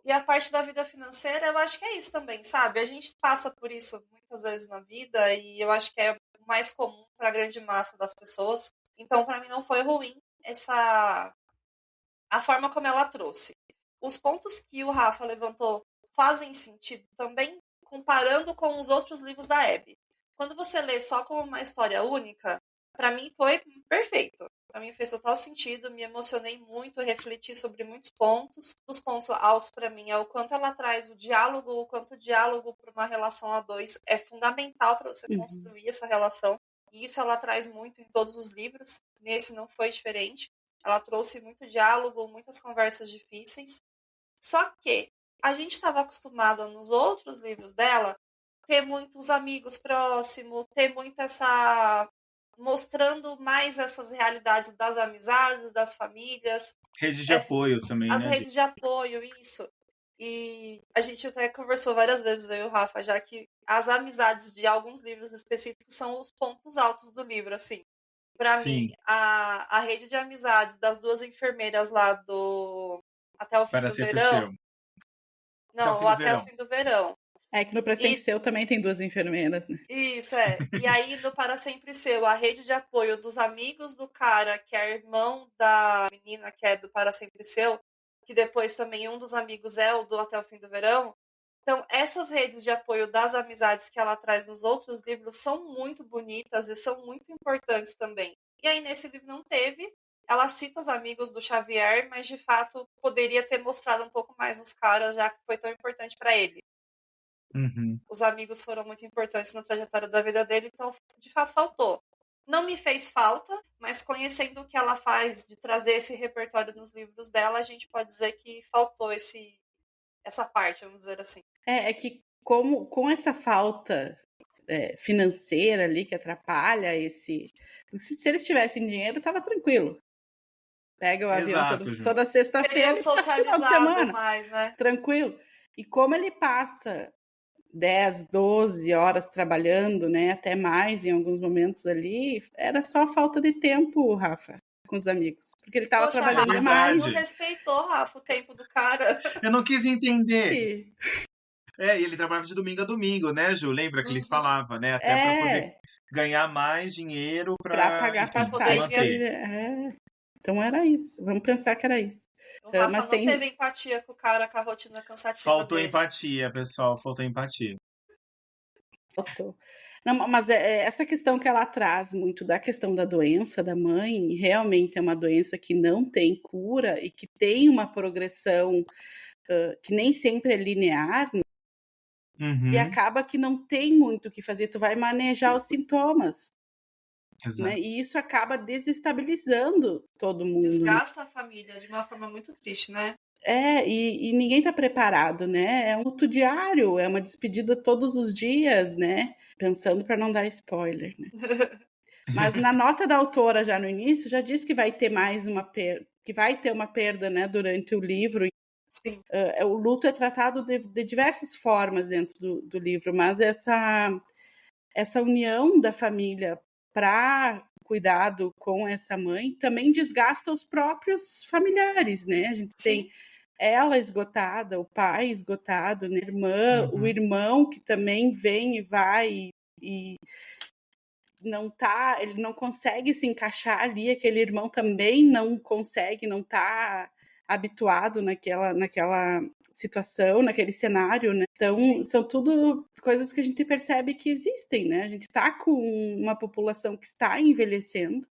E a parte da vida financeira, eu acho que é isso também, sabe? A gente passa por isso muitas vezes na vida e eu acho que é o mais comum para a grande massa das pessoas. Então, para mim não foi ruim a forma como ela trouxe. Os pontos que o Rafa levantou fazem sentido também comparando com os outros livros da Abby. Quando você lê só como uma história única, para mim foi perfeito. Para mim fez total sentido, me emocionei muito, refleti sobre muitos pontos. Os pontos altos para mim é o quanto ela traz o quanto o diálogo para uma relação a dois é fundamental para você construir essa relação. E isso ela traz muito em todos os livros. Nesse não foi diferente. Ela trouxe muito diálogo, muitas conversas difíceis. Só que a gente estava acostumado nos outros livros dela ter muitos amigos próximos, ter muito essa mostrando mais essas realidades das amizades, das famílias, Rede de apoio também, as né? redes de apoio, isso. E a gente até conversou várias vezes, eu e o Rafa, já que as amizades de alguns livros específicos são os pontos altos do livro, assim. Para mim, Sim, a rede de amizades das duas enfermeiras lá do Até o Fim para do sempre Verão. seu. Até o Não, fim o do Até o verão. Fim do Verão. É que no Pra Sempre E Seu também tem duas enfermeiras, né? isso é. E aí, no Para Sempre Seu, a rede de apoio dos amigos do cara, que é irmão da menina que é do Para Sempre Seu, que depois também um dos amigos é o do Até o Fim do Verão. Então, essas redes de apoio das amizades que ela traz nos outros livros são muito bonitas e são muito importantes também. E aí, nesse livro não teve. Ela cita os amigos do Xavier, mas de fato poderia ter mostrado um pouco mais os caras, já que foi tão importante para ele. Uhum. Os amigos foram muito importantes na trajetória da vida dele, então de fato faltou. Não me fez falta, mas conhecendo o que ela faz de trazer esse repertório nos livros dela, a gente pode dizer que faltou essa parte, vamos dizer assim. É que com essa falta financeira ali que atrapalha esse. Se eles tivessem dinheiro, tava tranquilo. Pega o avião Exato, Ju. toda sexta-feira Teriam e passa o final de socializado semana. mais, né? Tranquilo. E como ele passa 10, 12 horas trabalhando, né? Até mais em alguns momentos ali, era só falta de tempo, Rafa, com os amigos. Porque ele tava Poxa, trabalhando Rafa, demais. você não respeitou, Rafa, o tempo do cara. Eu não quis entender. Sim. E ele trabalhava de domingo a domingo, né, Ju? Lembra que ele Uhum. falava, né? Até para poder ganhar mais dinheiro para pagar enfim, se passagem. manter. Então era isso. Vamos pensar que era isso. O Rafa Mas não tem... teve empatia com o cara, com a rotina cansativa Faltou dele. empatia, pessoal. Faltou empatia. Faltou. Não, mas essa questão que ela traz muito da questão da doença da mãe, realmente é uma doença que não tem cura e que tem uma progressão que nem sempre é linear, né? Uhum. E acaba que não tem muito o que fazer, tu vai manejar os sintomas. Exato. Né? E isso acaba desestabilizando todo mundo. Desgasta a família de uma forma muito triste, né? E ninguém está preparado, né? É um luto diário, é uma despedida todos os dias, né? Pensando para não dar spoiler, né? Mas na nota da autora já no início já diz que vai ter mais que vai ter uma perda, né? Durante o livro. Sim. O luto é tratado de diversas formas dentro do livro, mas essa união da família para cuidado com essa mãe também desgasta os próprios familiares, né? A gente tem ela esgotada, o pai esgotado, né? A irmã, o irmão que também vem e vai e não tá, ele não consegue se encaixar ali, aquele irmão também não consegue, não tá habituado naquela situação, naquele cenário, né? Então, são tudo coisas que a gente percebe que existem, né? A gente está com uma população que está envelhecendo,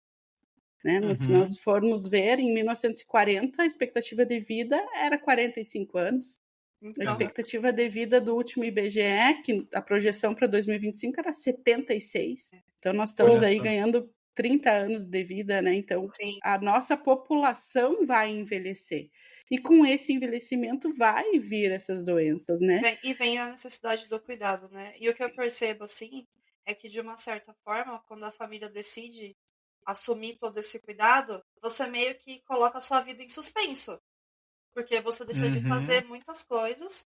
né? Se nós formos ver, em 1940, a expectativa de vida era 45 anos. Então, a expectativa de vida do último IBGE, que a projeção para 2025 era 76. Então, nós estamos aí ganhando 30 anos de vida, né? Então, a nossa população vai envelhecer. E com esse envelhecimento vai vir essas doenças, né? E vem a necessidade do cuidado, né? E o que eu percebo, assim, é que, de uma certa forma, quando a família decide assumir todo esse cuidado, você meio que coloca a sua vida em suspenso. Porque você deixa de fazer muitas coisas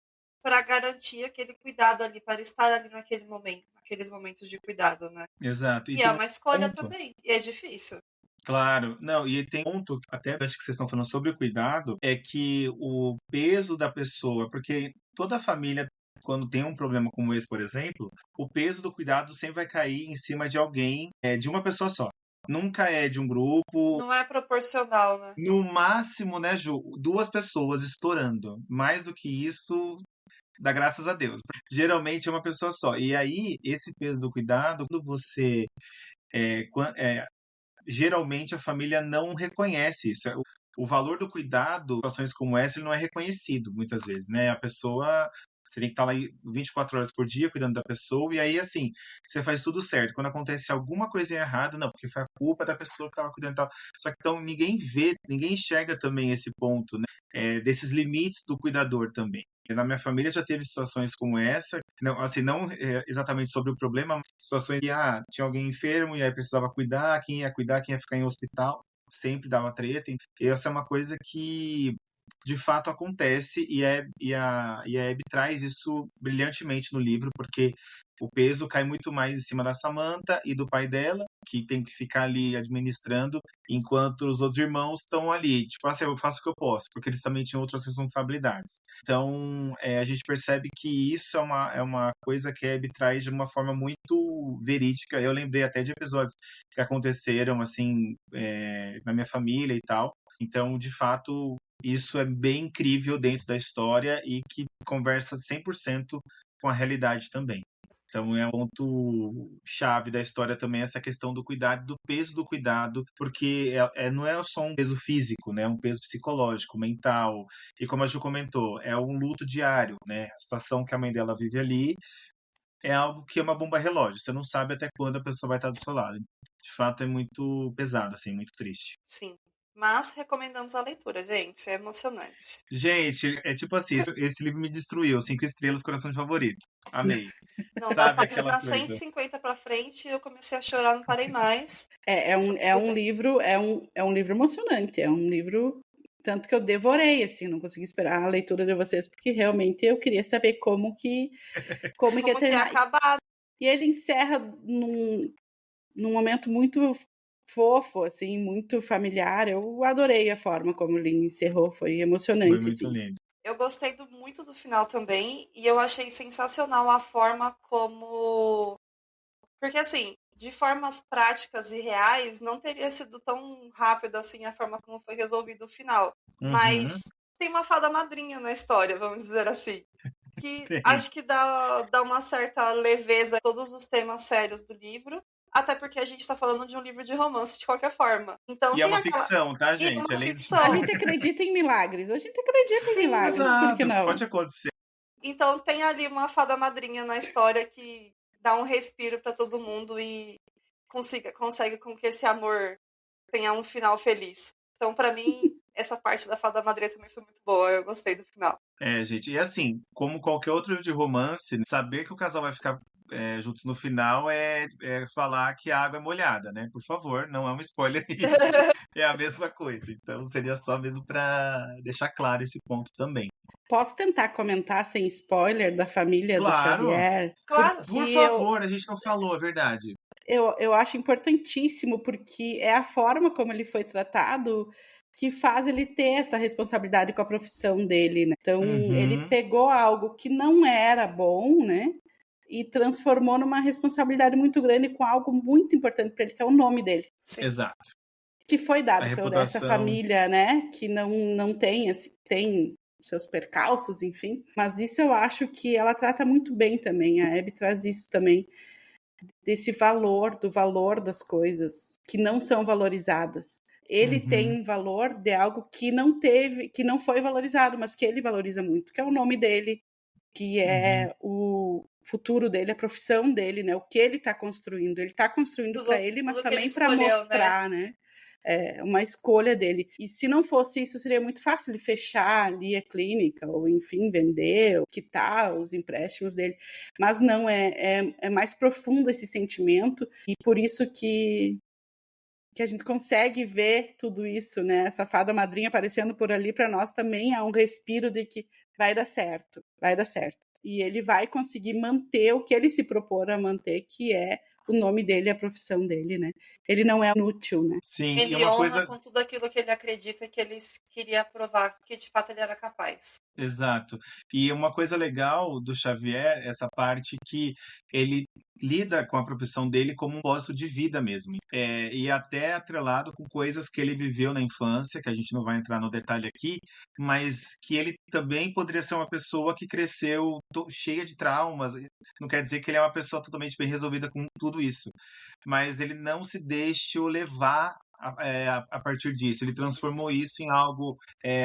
para garantir aquele cuidado ali, para estar ali naquele momento, naqueles momentos de cuidado, né? Exato. E é uma escolha também, e é difícil. Claro, não, e tem um ponto, até acho que vocês estão falando sobre o cuidado, é que o peso da pessoa, porque toda família, quando tem um problema como esse, por exemplo, o peso do cuidado sempre vai cair em cima de alguém, de uma pessoa só. Nunca é de um grupo. Não é proporcional, né? No máximo, né, Ju, 2 pessoas estourando. Mais do que isso, dá graças a Deus. Geralmente é uma pessoa só. E aí, esse peso do cuidado, quando você geralmente a família não reconhece isso. O valor do cuidado, em situações como essa, ele não é reconhecido muitas vezes, né? A pessoa, você tem que estar lá 24 horas por dia cuidando da pessoa, e aí, assim, você faz tudo certo. Quando acontece alguma coisinha errada, não, porque foi a culpa da pessoa que estava cuidando e tal. Só que então ninguém vê, ninguém enxerga também esse ponto, né? Desses limites do cuidador também. Na minha família já teve situações como essa, não, assim, não exatamente sobre o problema, mas situações que tinha alguém enfermo e aí precisava cuidar, quem ia cuidar, quem ia ficar em hospital, sempre dava treta. E essa é uma coisa que de fato acontece e a Abby traz isso brilhantemente no livro, porque o peso cai muito mais em cima da Samantha e do pai dela, que tem que ficar ali administrando, enquanto os outros irmãos estão ali, tipo assim, eu faço o que eu posso, porque eles também tinham outras responsabilidades. Então, a gente percebe que isso é uma coisa que a Abby traz de uma forma muito verídica. Eu lembrei até de episódios que aconteceram, assim, na minha família e tal. Então, de fato, isso é bem incrível dentro da história e que conversa 100% com a realidade também. Então é um ponto chave da história também essa questão do cuidado, do peso do cuidado, porque não é só um peso físico, né? É um peso psicológico, mental. E como a Ju comentou, é um luto diário, né? A situação que a mãe dela vive ali é algo que é uma bomba relógio. Você não sabe até quando a pessoa vai estar do seu lado. De fato, é muito pesado, assim, muito triste. Sim. Mas recomendamos a leitura, gente. É emocionante. Gente, é tipo assim, esse livro me destruiu. 5 estrelas, coração de favorito. Amei. Não, da Sabe aquela página coisa? 150 pra frente, eu comecei a chorar, não parei mais. É Mas um, foi é tudo um bem. livro, é um livro emocionante, é um livro tanto que eu devorei, assim, não consegui esperar a leitura de vocês, porque realmente eu queria saber como que ia Como que ia terminar. acabar? E ele encerra num momento muito fofo, assim, muito familiar. Eu adorei a forma como ele encerrou, foi Foi emocionante, muito assim. lindo. Eu gostei muito do final também, e eu achei sensacional a forma como. Porque, assim, de formas práticas e reais, não teria sido tão rápido assim a forma como foi resolvido o final. Uhum, Mas tem uma fada madrinha na história, vamos dizer assim. Que tem. acho que dá uma certa leveza a todos os temas sérios do livro. Até porque a gente está falando de um livro de romance de qualquer forma. Então E é tem uma aquela. ficção, tá, E é gente? uma Além de A ficção. gente acredita em milagres, a gente acredita em milagres, Sim! por que Exato, não? pode acontecer. Então tem ali uma fada madrinha na história que dá um respiro para todo mundo e consegue com que esse amor tenha um final feliz. Então, para mim, essa parte da fada madrinha também foi muito boa. Eu gostei do final. É, gente, e assim, como qualquer outro livro de romance, saber que o casal vai ficar juntos no final é falar que a água é molhada, né? Por favor, não é um spoiler isso. É a mesma coisa. Então seria só mesmo para deixar claro esse ponto também. Posso tentar comentar sem spoiler da família do Claro, Xavier? Claro, por Porque favor, a gente não falou, é verdade. eu acho importantíssimo, porque é a forma como ele foi tratado que faz ele ter essa responsabilidade com a profissão dele, né? Então, ele Uhum, pegou algo que não era bom, né? E transformou numa responsabilidade muito grande com algo muito importante para ele, que é o nome dele, sim. exato. que foi A dado por essa reputação, família, né? Que não tem, assim, tem seus percalços, enfim. Mas isso eu acho que ela trata muito bem também. A Abby traz isso também desse valor, do valor das coisas que não são valorizadas. Ele tem uhum, um valor de algo que não teve, que não foi valorizado, mas que ele valoriza muito, que é o nome dele, que uhum. é o futuro dele, a profissão dele, né? O que ele está construindo. Ele está construindo para ele, mas Tudo que ele também para escolheu, né? mostrar, né? É uma escolha dele. E se não fosse isso, seria muito fácil ele fechar ali a clínica, ou enfim, vender, ou quitar os empréstimos dele. Mas não, é mais profundo esse sentimento, e por isso que a gente consegue ver tudo isso, né? Essa fada madrinha aparecendo por ali para nós também é um respiro de que vai dar certo, vai dar certo. E ele vai conseguir manter o que ele se propor a manter, que é o nome dele, a profissão dele, né? Ele não é inútil, né? Sim, e Ele uma honra coisa. com tudo aquilo que ele acredita que ele queria provar que de fato ele era capaz. Exato. E uma coisa legal do Xavier, essa parte que ele lida com a profissão dele como um propósito de vida mesmo. E até atrelado com coisas que ele viveu na infância, que a gente não vai entrar no detalhe aqui, mas que ele também poderia ser uma pessoa que cresceu cheia de traumas. Não quer dizer que ele é uma pessoa totalmente bem resolvida com tudo isso, mas ele não se deixou levar a partir disso. Ele transformou isso em algo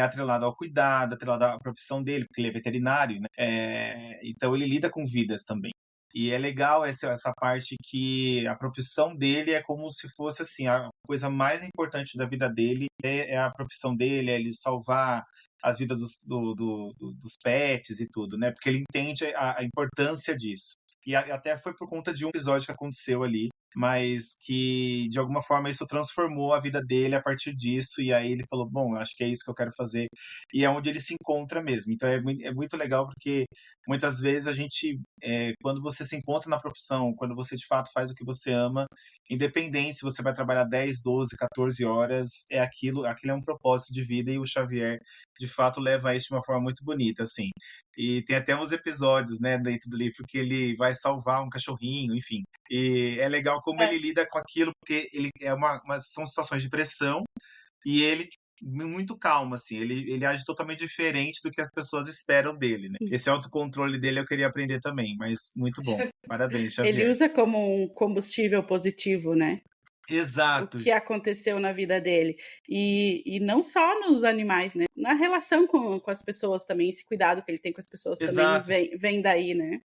atrelado ao cuidado, atrelado à profissão dele, porque ele é veterinário, né? Então ele lida com vidas também. E é legal essa parte que a profissão dele é como se fosse assim, a coisa mais importante da vida dele é a profissão dele, é ele salvar as vidas dos pets e tudo, né? Porque ele entende a importância disso. E até foi por conta de um episódio que aconteceu ali, mas que de alguma forma isso transformou a vida dele a partir disso, e aí ele falou, bom, acho que é isso que eu quero fazer, e é onde ele se encontra mesmo. Então é muito legal porque muitas vezes a gente, quando você se encontra na profissão, quando você de fato faz o que você ama, independente se você vai trabalhar 10, 12, 14 horas, aquilo é um propósito de vida, e o Xavier de fato leva isso de uma forma muito bonita, assim. E tem até uns episódios, né, dentro do livro que ele vai salvar um cachorrinho, enfim. E é legal como É, ele lida com aquilo, porque ele são situações de pressão e ele muito calmo, assim. Ele age totalmente diferente do que as pessoas esperam dele, né? Esse autocontrole dele eu queria aprender também, mas muito bom. Parabéns, Ele Xavier. usa como um combustível positivo, né? O Exato. que aconteceu na vida dele. E não só nos animais, né? Na relação com as pessoas também, esse cuidado que ele tem com as pessoas também Exato. vem daí, né?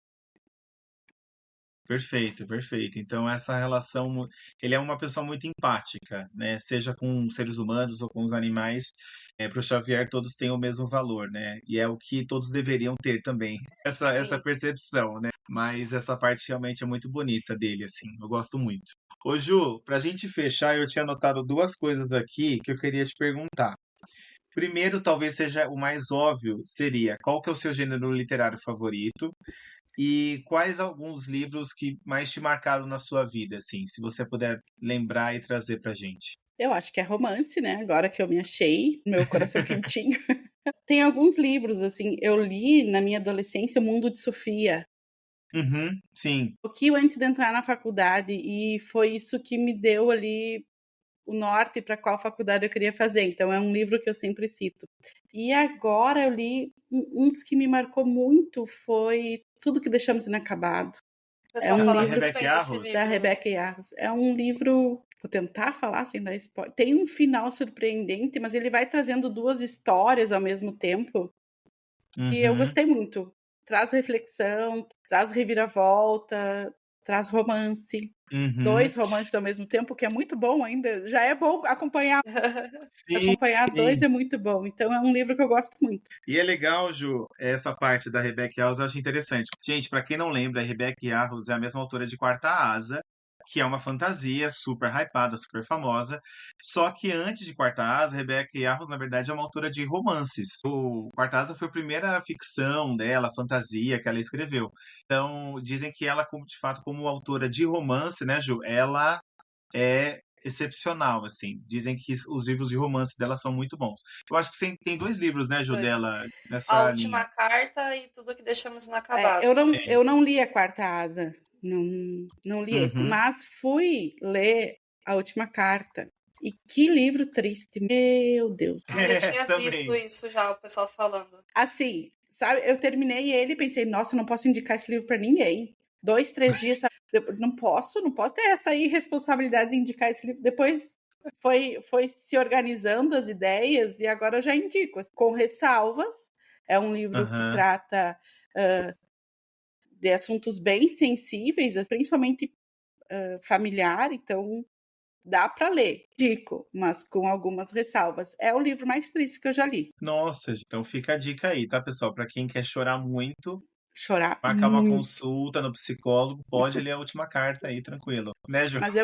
Perfeito, perfeito. Então, essa relação, ele é uma pessoa muito empática, né? Seja com seres humanos ou com os animais, para o Xavier todos têm o mesmo valor, né? E é o que todos deveriam ter também, essa Sim. percepção, né? Mas essa parte realmente é muito bonita dele, assim, eu gosto muito. Ô Ju, pra gente fechar, eu tinha anotado duas coisas aqui que eu queria te perguntar. Primeiro, talvez seja o mais óbvio, seria qual que é o seu gênero literário favorito? E quais alguns livros que mais te marcaram na sua vida, assim, se você puder lembrar e trazer pra gente? Eu acho que é romance, né? Agora que eu me achei, meu coração quentinho. Tem alguns livros, assim, eu li na minha adolescência O Mundo de Sofia, Uhum, sim. um pouquinho antes de entrar na faculdade, e foi isso que me deu ali o norte para qual faculdade eu queria fazer. Então é um livro que eu sempre cito. E agora eu li uns que me marcou muito, foi Tudo que Deixamos Inacabado. O É pessoal um Da fala livro muito Rebecca bem desse Yarros? da livro. Rebecca Yarros. É um livro, vou tentar falar sem dar spoiler. Tem um final surpreendente, mas ele vai trazendo duas histórias ao mesmo tempo. E eu Uhum, gostei muito. Traz reflexão, traz reviravolta, traz romance. uhum. Dois romances ao mesmo tempo, que é muito bom ainda. Já é bom acompanhar. Sim, Acompanhar dois sim. é muito bom. Então é um livro que eu gosto muito. E é legal, Ju, essa parte da Rebecca Yarros eu acho interessante. Gente, pra quem não lembra, a Rebecca Yarros é a mesma autora de Quarta Asa, que é uma fantasia super hypada, super famosa. Só que antes de Quarta Asa, Rebecca Yarros, na verdade, é uma autora de romances. O Quarta Asa foi a primeira ficção dela, fantasia, que ela escreveu. Então, dizem que ela, de fato, como autora de romance, né, Ju, ela é excepcional, assim. Dizem que os livros de romance dela são muito bons. Eu acho que tem dois livros, né, Ju, Dois. dela A nessa linha. Última Carta e Tudo que Deixamos É, Inacabado. eu não li a Quarta Asa. Não, não li esse. Uhum. Mas fui ler A Última Carta. E que livro triste. Meu Deus do céu. Eu É, tinha visto também. isso já, o pessoal falando. Assim, sabe? Eu terminei ele e pensei, nossa, eu não posso indicar esse livro para ninguém. 2, 3 dias, sabe? Não posso ter essa irresponsabilidade de indicar esse livro. Depois foi se organizando as ideias e agora eu já indico, com ressalvas. É um livro que Aham. trata de assuntos bem sensíveis, principalmente familiar, então dá para ler, dico, mas com algumas ressalvas. É o livro mais triste que eu já li. Nossa, então fica a dica aí, tá, pessoal? Pra quem quer chorar muito, Chorar marcar uma muito. consulta no psicólogo, pode ler a última carta aí, tranquilo. Né, Ju? Mas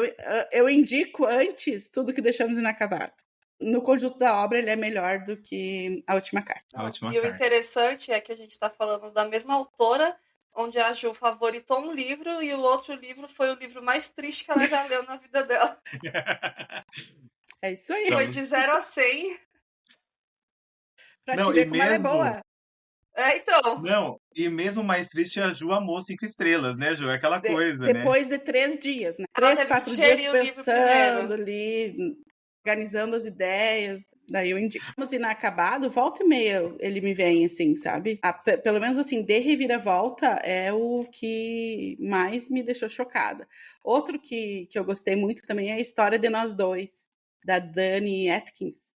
eu indico antes Tudo que Deixamos Inacabado. No conjunto da obra, ele é melhor do que A Última Carta. A Não, última e o carta. interessante é que a gente está falando da mesma autora, onde a Ju favoritou um livro e o outro livro foi o livro mais triste que ela já leu na vida dela. É isso aí. Foi Estamos... de 0 a 100. Pra te Não, e ver como ela é mesmo. boa. É, então. Não, e mesmo mais triste, a Ju amou 5 estrelas, né, Ju? É aquela coisa, né? Depois de 3 dias, né? Ela 3, teve que 4 dias digerir o livro pensando primeiro. ali, organizando as ideias. Daí eu indico. Mas Inacabado, volta e meia ele me vem assim, sabe? Pelo menos assim, de reviravolta é o que mais me deixou chocada. Outro que eu gostei muito também é A História de Nós Dois, da Dani Atkins.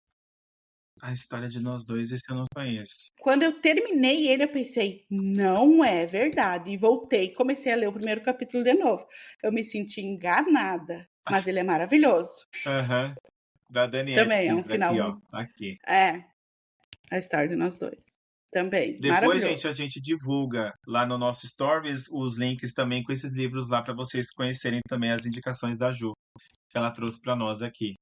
A história de nós dois, esse eu não conheço. Quando eu terminei ele, eu pensei, não é verdade. E voltei, comecei a ler o primeiro capítulo de novo. Eu me senti enganada, mas ele é maravilhoso. Aham. Da Dani Também é um Atkins, final aqui, ó. muito. Aqui. É, A História de Nós Dois. Também, Depois, gente, a maravilhoso. gente divulga lá no nosso Stories os links também com esses livros lá para vocês conhecerem também as indicações da Ju, que ela trouxe para nós aqui.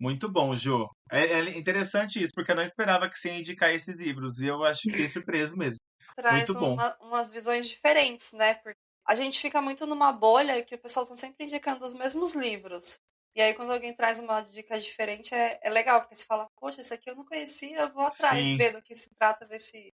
Muito bom, Ju. É interessante isso, porque eu não esperava que você ia indicar esses livros, e eu acho que fiquei surpreso mesmo. Traz Muito bom. umas visões diferentes, né? Porque a gente fica muito numa bolha que o pessoal tá sempre indicando os mesmos livros. E aí, quando alguém traz uma dica diferente, é legal, porque você fala, poxa, esse aqui eu não conhecia, eu vou atrás, Sim, ver do que se trata, ver se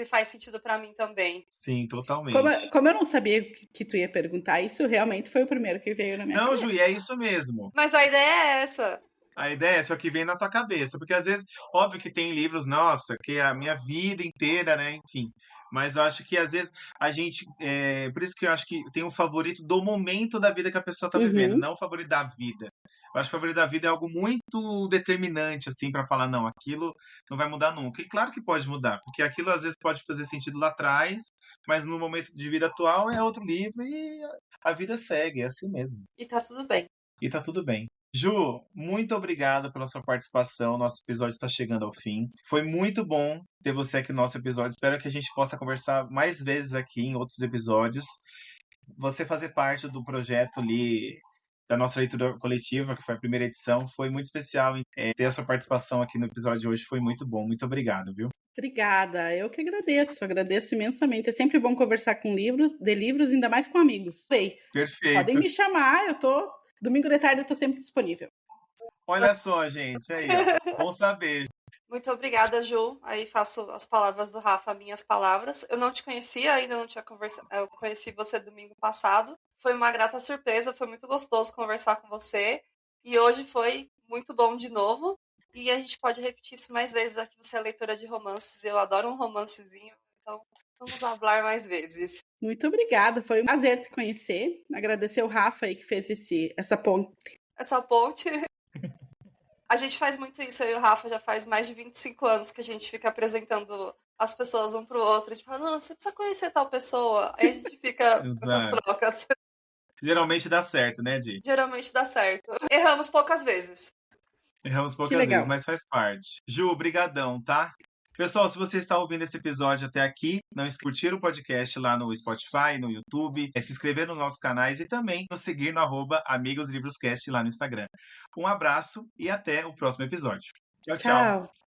faz sentido pra mim também. sim, totalmente. Como eu não sabia que tu ia perguntar, isso realmente foi o primeiro que veio na minha Não, Ju, e cabeça. é isso mesmo. Mas a ideia é essa. A ideia é só que vem na tua cabeça, porque às vezes, óbvio que tem livros, nossa, que é a minha vida inteira, né? Enfim. Mas eu acho que às vezes a gente. Por isso que eu acho que tem um favorito do momento da vida que a pessoa tá vivendo, Uhum. não o favorito da vida. Eu acho que o favorito da vida é algo muito determinante, assim, pra falar, não, aquilo não vai mudar nunca. E claro que pode mudar, porque aquilo às vezes pode fazer sentido lá atrás, mas no momento de vida atual é outro livro e a vida segue, é assim mesmo. E tá tudo bem. E tá tudo bem. Ju, muito obrigado pela sua participação. Nosso episódio está chegando ao fim. Foi muito bom ter você aqui no nosso episódio. Espero que a gente possa conversar mais vezes aqui em outros episódios. Você fazer parte do projeto ali da nossa leitura coletiva, que foi a primeira edição, foi muito especial. Ter a sua participação aqui no episódio de hoje foi muito bom. Muito obrigado, viu? Obrigada, eu que agradeço imensamente. É sempre bom conversar de livros, ainda mais com amigos. Sei, podem Perfeito. me chamar, domingo de tarde eu tô sempre disponível. Olha só, gente, aí, ó. Bom saber. Muito obrigada, Ju. Aí faço as palavras do Rafa, minhas palavras. Eu não te conhecia, ainda não tinha conversado. Eu conheci você domingo passado. Foi uma grata surpresa, foi muito gostoso conversar com você. E hoje foi muito bom de novo. E a gente pode repetir isso mais vezes, já que você é leitora de romances. Eu adoro um romancezinho, então vamos falar mais vezes. Muito obrigada, foi um prazer te conhecer. Agradecer o Rafa aí que fez essa ponte. Essa ponte. A gente faz muito isso, eu e o Rafa já faz mais de 25 anos que a gente fica apresentando as pessoas um pro outro. A gente fala, não, você precisa conhecer tal pessoa. Aí a gente fica com essas Exato. trocas. Geralmente dá certo, né, Di? Geralmente dá certo. Erramos poucas vezes. Erramos Que poucas vezes, legal. mas faz parte. Ju, brigadão, tá? Pessoal, se você está ouvindo esse episódio até aqui, não esqueça de curtir o podcast lá no Spotify, no YouTube, se inscrever nos nossos canais e também nos seguir no @AmigosLivrosCast lá no Instagram. Um abraço e até o próximo episódio. Tchau, tchau. Tchau.